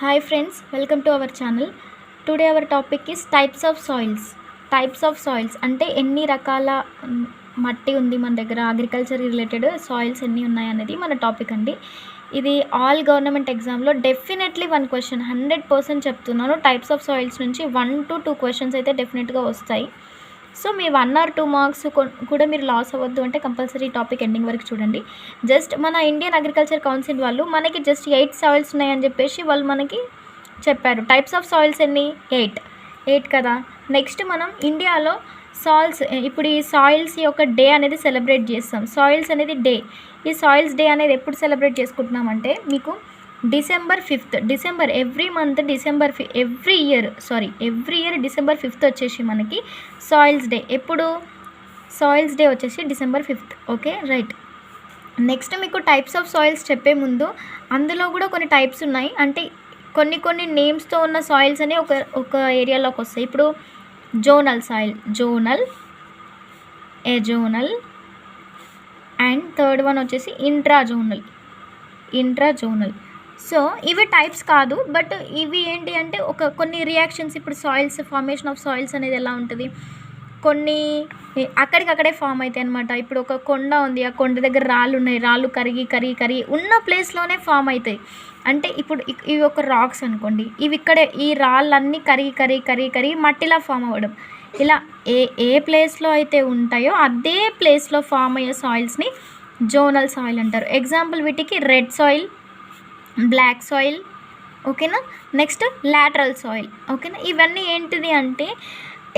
Hi friends, welcome to our channel. Today our topic is types of soils. Types of soils అంటే ఎన్ని రకాల మట్టి ఉంది మన దగ్గర, అగ్రికల్చర్ రిలేటెడ్ సాయిల్స్ ఎన్ని ఉన్నాయి అనేది మన టాపిక్ అండి. ఇది ఆల్ గవర్నమెంట్ ఎగ్జామ్లో డెఫినెట్లీ 1 క్వశ్చన్ 100% చెప్తున్నాను. టైప్స్ ఆఫ్ సాయిల్స్ నుంచి 1 to 2 క్వశ్చన్స్ అయితే డెఫినెట్గా వస్తాయి. సో మీ 1 or 2 మార్క్స్ కూడా మీరు లాస్ అవ్వద్దు అంటే కంపల్సరీ టాపిక్ ఎండింగ్ వరకు చూడండి. జస్ట్ మన ఇండియన్ అగ్రికల్చర్ కౌన్సిల్ వాళ్ళు మనకి జస్ట్ 8 సాయిల్స్ ఉన్నాయని చెప్పేసి వాళ్ళు మనకి చెప్పారు. టైప్స్ ఆఫ్ సాయిల్స్ ఎన్ని? 8 కదా. నెక్స్ట్ మనం ఇండియాలో సాయిల్స్, ఇప్పుడు ఈ సాయిల్స్ యొక్క డే అనేది సెలబ్రేట్ చేస్తాం. సాయిల్స్ అనేది డే, ఈ సాయిల్స్ డే అనేది ఎప్పుడు సెలబ్రేట్ చేసుకుంటున్నామంటే మీకు December 5th, December every month every year December 5th వచ్చేసి మనకి సాయిల్స్ డే. ఎప్పుడు సాయిల్స్ డే వచ్చేసి December 5th. Okay right. Next మీకు టైప్స్ ఆఫ్ సాయిల్స్ చెప్పే ముందు అందులో కూడా కొన్ని టైప్స్ ఉన్నాయి. అంటే కొన్ని నేమ్స్తో ఉన్న సాయిల్స్ అని ఒక ఏరియాలోకి వస్తాయి. ఇప్పుడు zonal soil, azonal and third one వచ్చేసి ఇంట్రాజోనల్. సో ఇవి టైప్స్ కాదు, బట్ ఇవి ఏంటి అంటే కొన్ని రియాక్షన్స్. ఇప్పుడు సాయిల్స్, ఫార్మేషన్ ఆఫ్ సాయిల్స్ అనేది ఎలా ఉంటుంది, కొన్ని అక్కడికక్కడే ఫామ్ అవుతాయి అనమాట. ఇప్పుడు ఒక కొండ ఉంది, ఆ కొండ దగ్గర రాళ్ళు ఉన్నాయి, రాళ్ళు కరిగి ఉన్న ప్లేస్లోనే ఫామ్ అవుతాయి. అంటే ఇప్పుడు ఇవి ఒక రాక్స్ అనుకోండి, ఇవి ఇక్కడే ఈ రాళ్ళన్నీ కరిగి మట్టిలా ఫామ్ అవ్వడం. ఇలా ఏ ప్లేస్లో అయితే ఉంటాయో అదే ప్లేస్లో ఫామ్ అయ్యే సాయిల్స్ని జోనల్ సాయిల్ అంటారు. ఎగ్జాంపుల్ వీటికి రెడ్ సాయిల్, బ్లాక్ సాయిల్, ఓకేనా. నెక్స్ట్ లాటరల్ సాయిల్, ఓకేనా. ఇవన్నీ ఏంటిది అంటే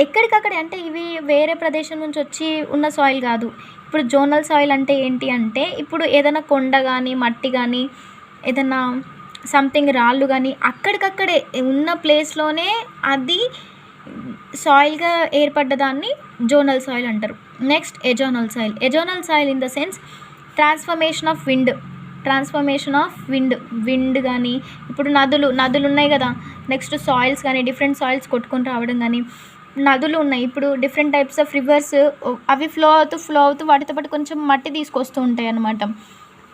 ఎక్కడికక్కడ, అంటే ఇవి వేరే ప్రదేశం నుంచి వచ్చి ఉన్న సాయిల్ కాదు. ఇప్పుడు జోనల్ సాయిల్ అంటే ఏంటి అంటే ఇప్పుడు ఏదైనా కొండ కానీ మట్టి కానీ ఏదైనా సంథింగ్ రాళ్ళు కానీ అక్కడికక్కడే ఉన్న ప్లేస్లోనే అది సాయిల్గా ఏర్పడ్డదాన్ని జోనల్ సాయిల్ అంటారు. Next azonal soil in the sense transformation of wind కానీ, ఇప్పుడు నదులు ఉన్నాయి కదా. నెక్స్ట్ సాయిల్స్ కానీ డిఫరెంట్ సాయిల్స్ కొట్టుకొని రావడం కానీ, నదులు ఉన్నాయి. ఇప్పుడు డిఫరెంట్ టైప్స్ ఆఫ్ రివర్స్, అవి ఫ్లో అవుతూ వాటితో పాటు కొంచెం మట్టి తీసుకొస్తూ ఉంటాయి అన్నమాట.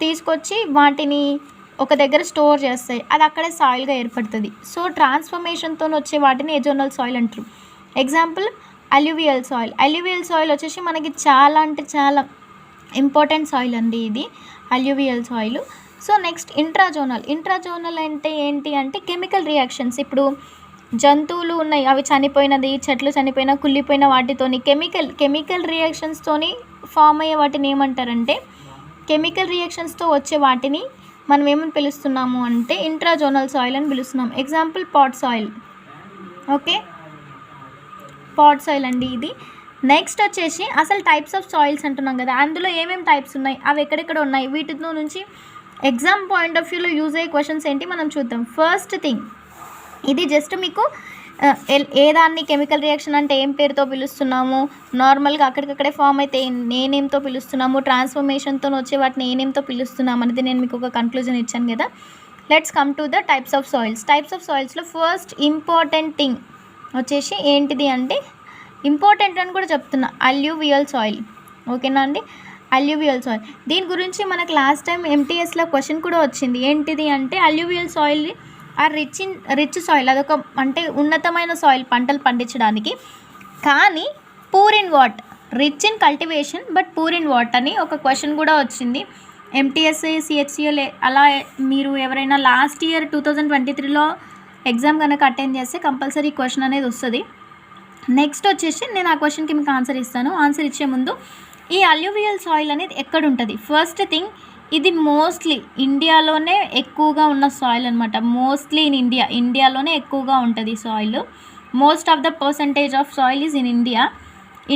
తీసుకొచ్చి వాటిని ఒక దగ్గర స్టోర్ చేస్తాయి, అది అక్కడే సాయిల్గా ఏర్పడుతుంది. సో ట్రాన్స్ఫర్మేషన్తో వచ్చే వాటిని ఎజోనల్ సాయిల్ అంటారు. ఎగ్జాంపుల్ అల్యూవియల్ సాయిల్ వచ్చేసి మనకి చాలా అంటే చాలా ఇంపార్టెంట్ సాయిల్ అండి ఇది alluvial soil. So next intrazonal అంటే ఏంటి అంటే కెమికల్ రియాక్షన్స్. ఇప్పుడు జంతువులు ఉన్నాయి, అవి చనిపోయినది, చెట్లు చనిపోయిన కుళ్ళిపోయిన వాటితోని కెమికల్ రియాక్షన్స్తోని ఫామ్ అయ్యే వాటిని ఏమంటారంటే, కెమికల్ రియాక్షన్స్తో వచ్చే వాటిని మనం ఏమని పిలుస్తున్నాము అంటే ఇంట్రాజోనల్ సాయిల్ అని పిలుస్తున్నాం. Example pot soil, okay, pot soil అండి ఇది. నెక్స్ట్ వచ్చేసి అసలు టైప్స్ ఆఫ్ సాయిల్స్ అంటున్నాం కదా, అందులో ఏమేమి టైప్స్ ఉన్నాయి, అవి ఎక్కడెక్కడ ఉన్నాయి, వీటితో నుంచి ఎగ్జామ్ పాయింట్ ఆఫ్ వ్యూలో యూజ్ అయ్యే క్వశ్చన్స్ ఏంటి మనం చూద్దాం. ఫస్ట్ థింగ్, ఇది జస్ట్ మీకు ఏదాన్ని కెమికల్ రియాక్షన్ అంటే ఏం పేరుతో పిలుస్తున్నాము, నార్మల్గా అక్కడికక్కడే ఫామ్ అయితే నేనేంతో పిలుస్తున్నాము, ట్రాన్స్ఫర్మేషన్తో వచ్చే వాటిని నేనేంతో పిలుస్తున్నాము అనేది నేను మీకు ఒక కన్క్లూజన్ ఇచ్చాను కదా. Let's come to the types of సాయిల్స్లో ఫస్ట్ ఇంపార్టెంట్ థింగ్ వచ్చేసి ఏంటిది అంటే, ఇంపార్టెంట్ అని కూడా చెప్తున్నా, అల్యూవియల్ సాయిల్, ఓకేనా అండి. అల్యూవియల్ సాయిల్, దీని గురించి మనకు లాస్ట్ టైం ఎంటీఎస్లో క్వశ్చన్ కూడా వచ్చింది. ఏంటిది అంటే alluvial soil or rich soil, అదొక అంటే ఉన్నతమైన సాయిల్ పంటలు పండించడానికి, కానీ poor in what, rich in cultivation but poor in what అని ఒక క్వశ్చన్ కూడా వచ్చింది ఎంటీఎస్ సిహెచ్సిఓ. అలా మీరు ఎవరైనా లాస్ట్ ఇయర్ 2023లో ఎగ్జామ్ కనుక అటెండ్ చేస్తే కంపల్సరీ క్వశ్చన్ అనేది వస్తుంది. నెక్స్ట్ వచ్చేసి నేను ఆ క్వశ్చన్కి మీకు ఆన్సర్ ఇస్తాను. ఆన్సర్ ఇచ్చే ముందు ఈ అల్యూవియల్ సాయిల్ అనేది ఎక్కడ ఉంటుంది, ఫస్ట్ థింగ్ ఇది మోస్ట్లీ ఇండియాలోనే ఎక్కువగా ఉన్న సాయిల్ అనమాట. మోస్ట్లీ ఇన్ ఇండియాలోనే ఎక్కువగా ఉంటుంది soil. Most of the percentage of soil is in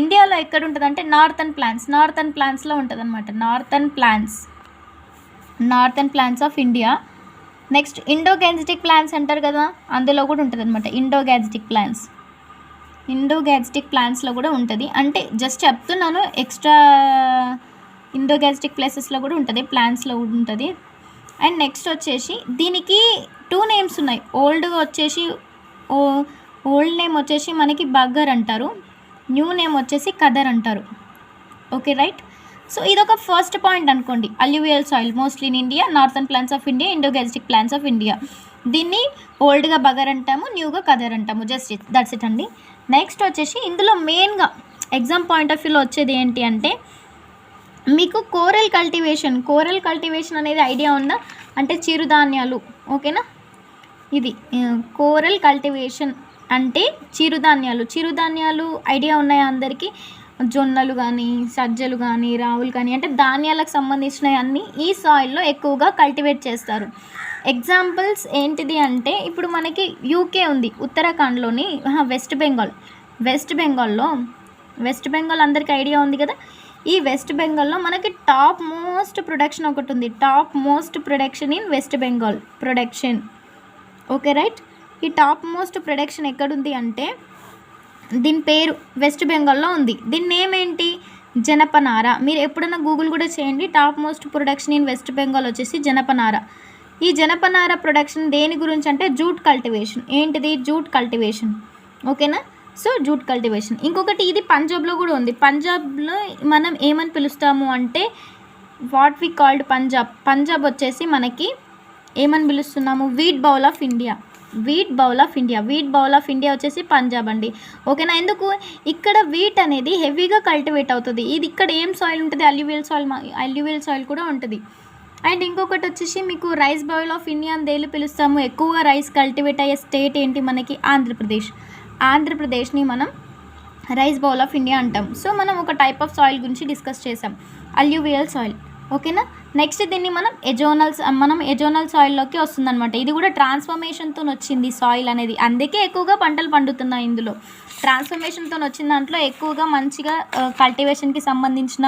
ఇండియాలో ఎక్కడ ఉంటుంది అంటే నార్థన్ ప్లాన్స్లో ఉంటుంది అనమాట. Northern plains of India. Next Indo-Gangetic plains అంటారు కదా, అందులో కూడా ఉంటుంది అనమాట. ఇండోగాజిటిక్ ప్లాన్స్లో కూడా ఉంటుంది. అంటే జస్ట్ చెప్తున్నాను, ఎక్స్ట్రా ఇండోగాజిటిక్ ప్లేసెస్లో కూడా ఉంటుంది, ప్లాన్స్లో కూడా ఉంటుంది. అండ్ నెక్స్ట్ వచ్చేసి దీనికి 2 నేమ్స్ ఉన్నాయి. ఓల్డ్ నేమ్ వచ్చేసి మనకి బగ్గర్ అంటారు, న్యూ నేమ్ వచ్చేసి కదర్ అంటారు. Okay right. సో ఇదొక ఫస్ట్ పాయింట్ అనుకోండి. Alluvial soil mostly in India, northern plains of India, Indo-Gangetic plains of India. దీన్ని ఓల్డ్గా బగర్ అంటాము, న్యూగా కదర్ అంటాము. జస్ట్ దట్స్ ఇట్ అండి. నెక్స్ట్ వచ్చేసి ఇందులో మెయిన్గా ఎగ్జామ్ పాయింట్ ఆఫ్ వ్యూలో వచ్చేది ఏంటి అంటే మీకు కోరల్ కల్టివేషన్ అనేది ఐడియా ఉందా? అంటే చిరుధాన్యాలు, ఓకేనా? ఇది కోరల్ కల్టివేషన్ అంటే చిరుధాన్యాలు ఐడియా ఉన్నాయా అందరికీ? జొన్నలు కానీ, సజ్జలు కానీ, రావులు కానీ, అంటే ధాన్యాలకు సంబంధించినవి అన్నీ ఈ సాయిల్లో ఎక్కువగా కల్టివేట్ చేస్తారు. ఎగ్జాంపుల్స్ ఏంటిది అంటే ఇప్పుడు మనకి యూకే ఉంది, ఉత్తరాఖండ్లోని వెస్ట్ బెంగాల్ అందరికీ ఐడియా ఉంది కదా. ఈ వెస్ట్ బెంగాల్లో మనకి టాప్ మోస్ట్ ప్రొడక్షన్ ఒకటి ఉంది. Top most production in West Bengal production. Okay right. ఈ టాప్ మోస్ట్ ప్రొడక్షన్ ఎక్కడుంది అంటే దీని పేరు వెస్ట్ బెంగాల్లో ఉంది. దీని నేమ్ ఏంటి? జనపనార. మీరు ఎప్పుడైనా గూగుల్ కూడా చేయండి. Top most production in West Bengal వచ్చేసి జనపనార. ఈ జనపనార ప్రొడక్షన్ దేని గురించి అంటే జూట్ కల్టివేషన్. ఏంటిది? Jute cultivation. ఓకేనా? So jute cultivation. ఇంకొకటి ఇది పంజాబ్లో కూడా ఉంది. పంజాబ్లో మనం ఏమని పిలుస్తాము అంటే వాట్ వి కాల్డ్ పంజాబ్ వచ్చేసి మనకి ఏమని పిలుస్తున్నాము? వీట్ బౌల్ ఆఫ్ ఇండియా వచ్చేసి పంజాబ్ అండి. ఓకేనా? ఎందుకు? ఇక్కడ వీట్ అనేది హెవీగా కల్టివేట్ అవుతుంది. ఇది ఇక్కడ ఏం సాయిల్ ఉంటుంది? అల్యూవియల్ సాయిల్ కూడా ఉంటుంది. అండ్ ఇంకొకటి వచ్చేసి మీకు రైస్ బౌల్ ఆఫ్ ఇండియా అని దేని పిలుస్తాము? ఎక్కువగా రైస్ కల్టివేట్ అయ్యే స్టేట్ ఏంటి మనకి? ఆంధ్రప్రదేశ్ని మనం రైస్ బౌల్ ఆఫ్ ఇండియా అంటాం. సో మనం ఒక టైప్ ఆఫ్ సాయిల్ గురించి డిస్కస్ చేసాం, అల్యూవియల్ సాయిల్. ఓకేనా? నెక్స్ట్ దీన్ని మనం ఎజోనల్ సాయిల్లోకి వస్తుందన్నమాట. ఇది కూడా ట్రాన్స్ఫర్మేషన్తో వచ్చింది సాయిల్ అనేది, అందుకే ఎక్కువగా పంటలు పండుతున్నాయి. ఇందులో ట్రాన్స్ఫర్మేషన్తో వచ్చిన దాంట్లో ఎక్కువగా మంచిగా కల్టివేషన్కి సంబంధించిన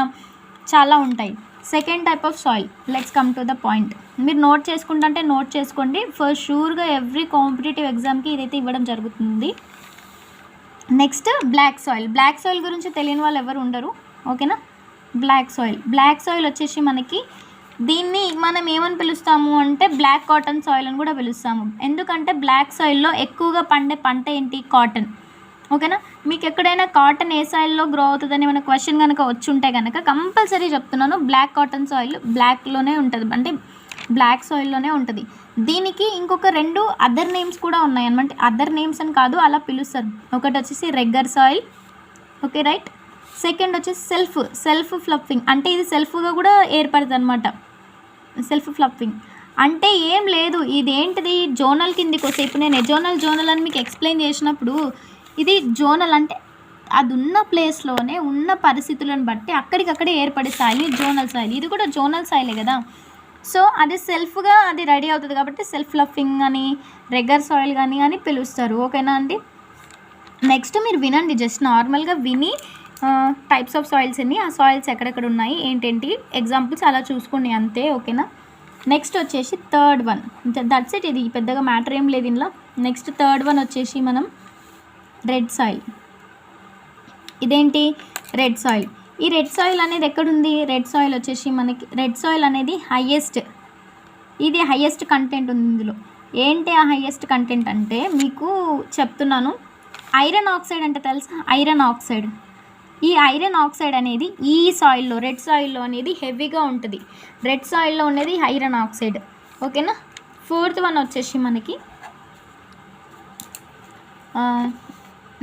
చాలా ఉంటాయి. Second type of soil. Let's come to the point. మీరు నోట్ చేసుకుంటే నోట్ చేసుకోండి. ఫర్ షూర్గా ఎవ్రీ కాంపిటేటివ్ ఎగ్జామ్కి ఇదైతే ఇవ్వడం జరుగుతుంది. నెక్స్ట్ బ్లాక్ సాయిల్ గురించి తెలియని వాళ్ళు ఎవరు ఉండరు. ఓకేనా? బ్లాక్ సాయిల్ వచ్చేసి మనకి దీన్ని మనం ఏమని పిలుస్తాము అంటే బ్లాక్ కాటన్ సాయిల్ అని కూడా పిలుస్తాము. ఎందుకంటే బ్లాక్ సాయిల్లో ఎక్కువగా పండే పంట ఏంటి? కాటన్. ఓకేనా? మీకు ఎక్కడైనా కాటన్ ఏ సాయిల్లో గ్రో అవుతుందని ఏమైనా క్వశ్చన్ కనుక వచ్చి ఉంటే కనుక కంపల్సరీ చెప్తున్నాను, బ్లాక్ కాటన్ సాయిల్ బ్లాక్లోనే ఉంటుంది, అంటే బ్లాక్ సాయిల్లోనే ఉంటుంది. దీనికి ఇంకొక 2 అదర్ నేమ్స్ కూడా ఉన్నాయి అనమాట. అదర్ నేమ్స్ అని కాదు, అలా పిలుస్తారు. ఒకటి వచ్చేసి రెగ్గర్ సాయిల్. Okay right. సెకండ్ వచ్చేసి సెల్ఫ్ ఫ్లఫింగ్. అంటే ఇది సెల్ఫ్గా కూడా ఏర్పడుతుంది అనమాట. సెల్ఫ్ ఫ్లఫింగ్ అంటే ఏం లేదు, ఇదేంటిది? జోనల్ కిందికి వస్తే ఇప్పుడు నేను జోనల్ అని మీకు ఎక్స్ప్లెయిన్ చేసినప్పుడు ఇది జోనల్ అంటే అది ఉన్న ప్లేస్లోనే ఉన్న పరిస్థితులను బట్టి అక్కడికక్కడే ఏర్పడే సాయిల్ జోనల్ సాయిల్. ఇది కూడా జోనల్ సాయిలే కదా. సో అది సెల్ఫ్గా అది రెడీ అవుతుంది కాబట్టి సెల్ఫ్ ఫ్లఫింగ్ అని, రెగ్గర్ సాయిల్ కానీ అని పిలుస్తారు. ఓకేనా అండి? నెక్స్ట్ మీరు వినండి, జస్ట్ నార్మల్గా విని టైప్స్ ఆఫ్ సాయిల్స్ ఎన్ని, ఆ సాయిల్స్ ఎక్కడెక్కడ ఉన్నాయి, ఏంటేంటి ఎగ్జాంపుల్స్ అలా చూసుకోండి అంతే. ఓకేనా? నెక్స్ట్ వచ్చేసి థర్డ్ వన్. That's it. ఇది పెద్దగా మ్యాటర్ ఏం లేదు ఇందులో. నెక్స్ట్ థర్డ్ వన్ వచ్చేసి మనం రెడ్ సాయిల్. ఇదేంటి? Red soil. ఈ రెడ్ సాయిల్ అనేది ఎక్కడుంది? రెడ్ సాయిల్ వచ్చేసి మనకి రెడ్ సాయిల్ అనేది హైయెస్ట్ కంటెంట్ ఉంది ఇందులో. ఏంటి ఆ హైయెస్ట్ కంటెంట్ అంటే మీకు చెప్తున్నాను. ఐరన్ ఆక్సైడ్ అంటే తెలుసా? ఈ ఐరన్ ఆక్సైడ్ అనేది ఈ సాయిల్లో, రెడ్ సాయిల్లో అనేది హెవీగా ఉంటుంది. రెడ్ సాయిల్లో ఉన్నది ఐరన్ ఆక్సైడ్. ఓకేనా? ఫోర్త్ వన్ వచ్చేసి మనకి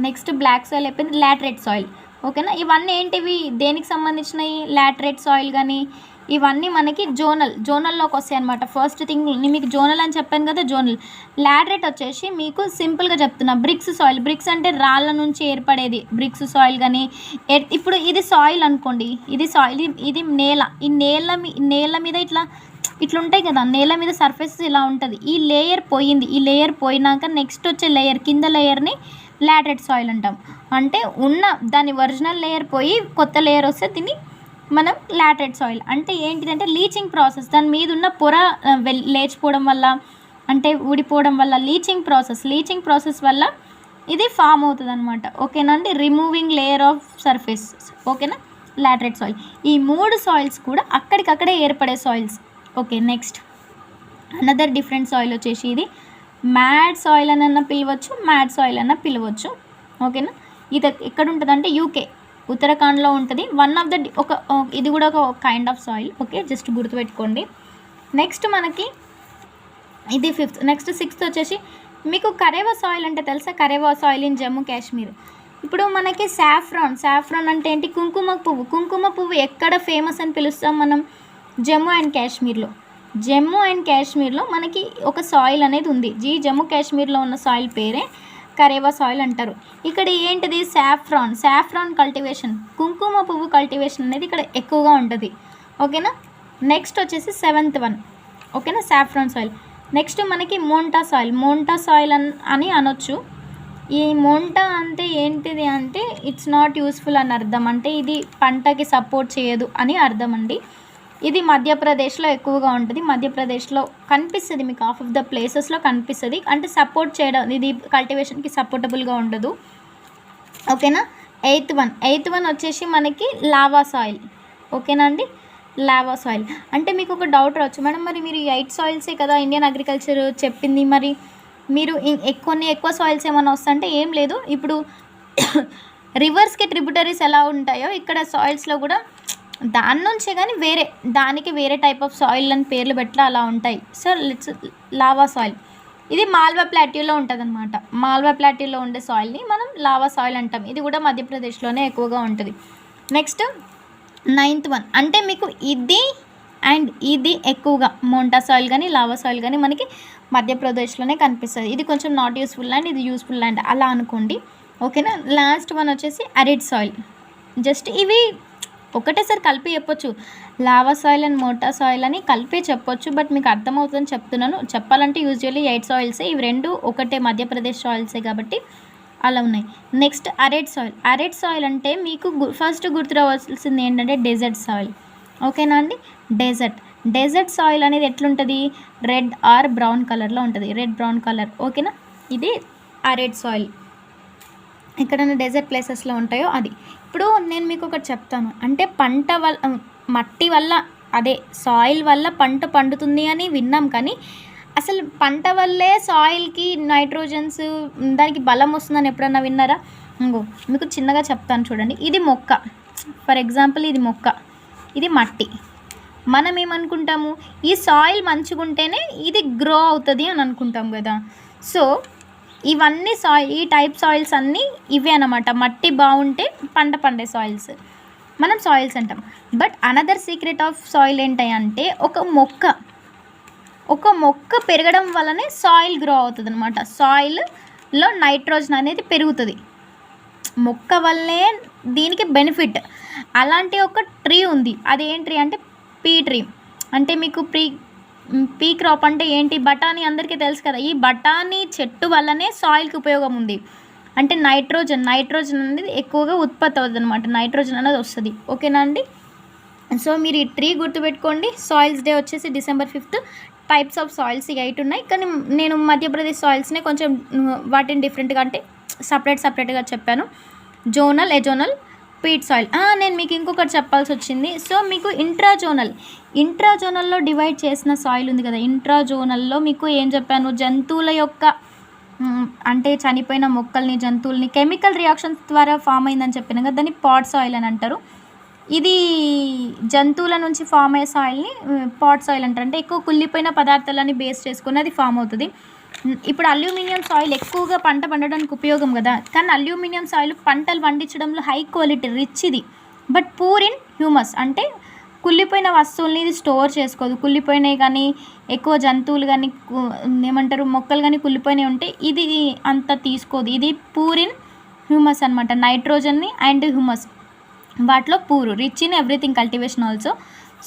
నెక్స్ట్ బ్లాక్ సాయిల్ అయిపోయింది, లాటరైట్ సాయిల్. ఓకేనా? ఇవన్నీ ఏంటివి? దేనికి సంబంధించినవి? లాటరైట్ సాయిల్ కానీ ఇవన్నీ మనకి జోనల్లోకి వస్తాయి అనమాట. ఫస్ట్ థింగ్ మీకు జోనల్ అని చెప్పాను కదా, జోనల్. లాటరైట్ వచ్చేసి మీకు సింపుల్గా చెప్తున్నా, బ్రిక్స్ సాయిల్. బ్రిక్స్ అంటే రాళ్ళ నుంచి ఏర్పడేది బ్రిక్స్ సాయిల్. కానీ ఇప్పుడు ఇది సాయిల్ అనుకోండి, ఇది సాయిల్, ఇది నేల. ఈ నేల మీద ఇట్లా ఉంటాయి కదా, నేల మీద సర్ఫేస్ ఇలా ఉంటుంది. ఈ లేయర్ పోయింది, ఈ లేయర్ పోయినాక నెక్స్ట్ వచ్చే లేయర్, కింద లేయర్ని లాటరైట్ సాయిల్ అంటాం. అంటే దాని ఒరిజినల్ లేయర్ పోయి కొత్త లేయర్ వస్తే దీన్ని మనం లాటరైట్ సాయిల్. అంటే ఏంటిదంటే లీచింగ్ ప్రాసెస్, దాని మీద ఉన్న పొర లేచిపోవడం వల్ల, అంటే ఊడిపోవడం వల్ల లీచింగ్ ప్రాసెస్ వల్ల ఇది ఫామ్ అవుతుంది అనమాట. ఓకేనా అండి? Removing layer of surface. ఓకేనా? Laterite soil. ఈ 3 సాయిల్స్ కూడా అక్కడికక్కడే ఏర్పడే soils. Okay. Next another different soil వచ్చేసి ఇది మ్యాడ్ సాయిల్ అని పిలవచ్చు, మ్యాడ్ సాయిల్ అన్న పిలవచ్చు. ఓకేనా? ఇది ఎక్కడ ఉంటుంది అంటే యూకే, ఉత్తరాఖండ్లో ఉంటుంది. ఇది కూడా ఒక kind of soil. Okay, just గుర్తుపెట్టుకోండి. నెక్స్ట్ మనకి ఇది 5th. నెక్స్ట్ 6th వచ్చేసి మీకు కరేవా సాయిల్ అంటే తెలుసా? కరేవా సాయిల్ ఇన్ జమ్మూ కాశ్మీర్. ఇప్పుడు మనకి సాఫ్రాన్ అంటే ఏంటి? కుంకుమ పువ్వు ఎక్కడ ఫేమస్ అని పిలుస్తాం మనం? జమ్మూ అండ్ కాశ్మీర్లో మనకి ఒక సాయిల్ అనేది ఉంది. జమ్మూ కాశ్మీర్లో ఉన్న సాయిల్ పేరే కరేవా సాయిల్ అంటారు. ఇక్కడ ఏంటిది? సాఫ్రాన్ కల్టివేషన్, కుంకుమ పువ్వు కల్టివేషన్ అనేది ఇక్కడ ఎక్కువగా ఉంటుంది. ఓకేనా? నెక్స్ట్ వచ్చేసి 7th వన్. ఓకేనా? Saffron soil. నెక్స్ట్ మనకి మోంటా సాయిల్ అని అనొచ్చు. ఈ మోంటా అంటే ఏంటిది అంటే ఇట్స్ నాట్ యూస్ఫుల్ అని అర్థం. అంటే ఇది పంటకి సపోర్ట్ చేయదు అని అర్థం అండి. ఇది మధ్యప్రదేశ్లో ఎక్కువగా ఉంటుంది. మధ్యప్రదేశ్లో కనిపిస్తుంది మీకు, హాఫ్ ఆఫ్ ద ప్లేసెస్లో కనిపిస్తుంది. అంటే సపోర్ట్ చేయడం, ఇది కల్టివేషన్కి సపోర్టబుల్గా ఉండదు. ఓకేనా? 8th వన్ వచ్చేసి మనకి లావా సాయిల్. ఓకేనా అండి? లావా సాయిల్ అంటే మీకు ఒక డౌట్ రావచ్చు, మేడం మరి మీరు 8 సాయిల్సే కదా ఇండియన్ అగ్రికల్చర్ చెప్పింది, మరి మీరు ఎక్కువ సాయిల్స్ ఏమైనా వస్తాయంటే ఏం లేదు. ఇప్పుడు రివర్స్కి ట్రిబ్యూటరీస్ ఎలా ఉంటాయో ఇక్కడ సాయిల్స్లో కూడా దాని నుంచే కానీ దానికి వేరే టైప్ ఆఫ్ సాయిల్ అని పేర్లు పెట్టలా అలా ఉంటాయి. సో లావా సాయిల్ ఇది మాల్వా ప్లాట్యూలో ఉంటుంది అనమాట. మాల్వా ప్లాట్యూలో ఉండే సాయిల్ని మనం లావా సాయిల్ అంటాం. ఇది కూడా మధ్యప్రదేశ్లోనే ఎక్కువగా ఉంటుంది. నెక్స్ట్ 9th వన్ అంటే మీకు ఇది ఎక్కువగా మోంటా సాయిల్ కానీ లావా సాయిల్ కానీ మనకి మధ్యప్రదేశ్లోనే కనిపిస్తుంది. ఇది కొంచెం నాట్ యూస్ఫుల్ ల్యాండ్, ఇది యూస్ఫుల్ ల్యాండ్ అలా అనుకోండి. ఓకేనా? లాస్ట్ వన్ వచ్చేసి అరిడ్ సాయిల్. జస్ట్ ఇవి ఒకటేసారి కలిపి చెప్పొచ్చు, lava soil and Mota soil అని కలిపి చెప్పొచ్చు. బట్ మీకు అర్థమవుతుందని చెప్తున్నాను. చెప్పాలంటే యూజువల్లీ 8 సాయిల్సే, ఇవి రెండు ఒకటే మధ్యప్రదేశ్ సాయిల్సే కాబట్టి అలా ఉన్నాయి. నెక్స్ట్ అరెడ్ సాయిల్ అంటే మీకు ఫస్ట్ గుర్తు రావాల్సింది ఏంటంటే డెజర్ట్ సాయిల్. ఓకేనా అండి? డెజర్ట్ సాయిల్ అనేది ఎట్లుంటుంది? రెడ్ ఆర్ బ్రౌన్ కలర్లో ఉంటుంది, రెడ్ బ్రౌన్ కలర్. ఓకేనా? ఇది అరెడ్ సాయిల్. ఎక్కడైనా డెజర్ట్ ప్లేసెస్లో ఉంటాయో అది. ఇప్పుడు నేను మీకు ఒకటి చెప్తాను, అంటే మట్టి వల్ల అదే సాయిల్ వల్ల పంట పండుతుంది అని విన్నాం, కానీ అసలు పంట వల్లే సాయిల్కి నైట్రోజన్స్ దానికి బలం వస్తుందని ఎప్పుడన్నా విన్నారా? ఇంకో మీకు చిన్నగా చెప్తాను చూడండి. ఇది మొక్క, ఫర్ ఎగ్జాంపుల్ ఇది మొక్క, ఇది మట్టి. మనం ఏమనుకుంటాము? ఈ సాయిల్ మంచిగా ఉంటేనే ఇది గ్రో అవుతుంది అని అనుకుంటాం కదా. సో ఇవన్నీ ఈ టైప్ సాయిల్స్ అన్నీ ఇవే అన్నమాట. మట్టి బాగుంటే పంట పండే సాయిల్స్ మనం సాయిల్స్ అంటాం. But another secret of soil ఏంటంటే ఒక మొక్క పెరగడం వల్లనే సాయిల్ గ్రో అవుతుంది అనమాట. సాయిల్లో నైట్రోజన్ అనేది పెరుగుతుంది, మొక్క వల్లే దీనికి బెనిఫిట్. అలాంటి ఒక ట్రీ ఉంది, అదేం ట్రీ అంటే పీ ట్రీ. అంటే మీకు పీ క్రాప్ అంటే ఏంటి? బఠానీ అందరికీ తెలుసు కదా. ఈ బఠానీ చెట్టు వల్లనే సాయిల్కి ఉపయోగం ఉంది. అంటే నైట్రోజన్ అనేది ఎక్కువగా ఉత్పత్తి అవుతుంది అనమాట, నైట్రోజన్ అనేది వస్తుంది. ఓకేనా అండి? సో మీరు ఈ ట్రీ గుర్తుపెట్టుకోండి. సాయిల్స్ డే వచ్చేసి December 5th. Types of soils 8 ఉన్నాయి, కానీ నేను మధ్యప్రదేశ్ సాయిల్స్నే కొంచెం వాటిని డిఫరెంట్గా అంటే సపరేట్గా చెప్పాను. Zonal, azonal, peat soil. నేను మీకు ఇంకొకటి చెప్పాల్సి వచ్చింది. సో మీకు ఇంట్రాజోనల్లో డివైడ్ చేసిన సాయిల్ ఉంది కదా. ఇంట్రాజోనల్లో మీకు ఏం చెప్పాను? జంతువుల యొక్క అంటే చనిపోయిన మొక్కల్ని, జంతువుల్ని కెమికల్ రియాక్షన్స్ ద్వారా ఫామ్ అయిందని చెప్పిన కదా, దాన్ని పాట్ సాయిల్ అని అంటారు. ఇది జంతువుల నుంచి ఫామ్ అయ్యే సాయిల్ని పాట్ సాయిల్ అంటారు. అంటే ఎక్కువ కుళ్ళిపోయిన పదార్థాలని బేస్ చేసుకుని అది ఫామ్ అవుతుంది. ఇప్పుడు అల్యూమినియం సాయిల్ ఎక్కువగా పంట పండడానికి ఉపయోగం కదా, కానీ అల్యూమినియం సాయిల్ పంటలు పండించడంలో హై క్వాలిటీ రిచ్ ఇది, బట్ పూర్ ఇన్ హ్యూమస్. అంటే కుళ్ళిపోయిన వస్తువుల్ని ఇది స్టోర్ చేసుకోదు. కుళ్ళిపోయినాయి కానీ ఎక్కువ జంతువులు కానీ ఏమంటారు మొక్కలు కానీ కుళ్ళిపోయినాయి ఉంటే ఇది అంత తీసుకోదు. ఇది పూర్ ఇన్ హ్యూమస్ అనమాట. నైట్రోజన్ని అండ్ హ్యూమస్ వాటిలో poor, rich in everything, cultivation also.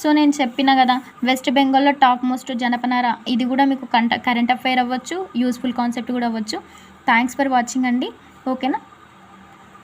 So నేను చెప్పిన కదా, వెస్ట్ బెంగాల్లో టాప్ మోస్ట్ జనపనార, ఇది కూడా మీకు కరెంట్ అఫైర్ అవ్వచ్చు, యూస్ఫుల్ కాన్సెప్ట్ కూడా అవ్వచ్చు. థ్యాంక్స్ ఫర్ వాచింగ్ అండి. ఓకేనా?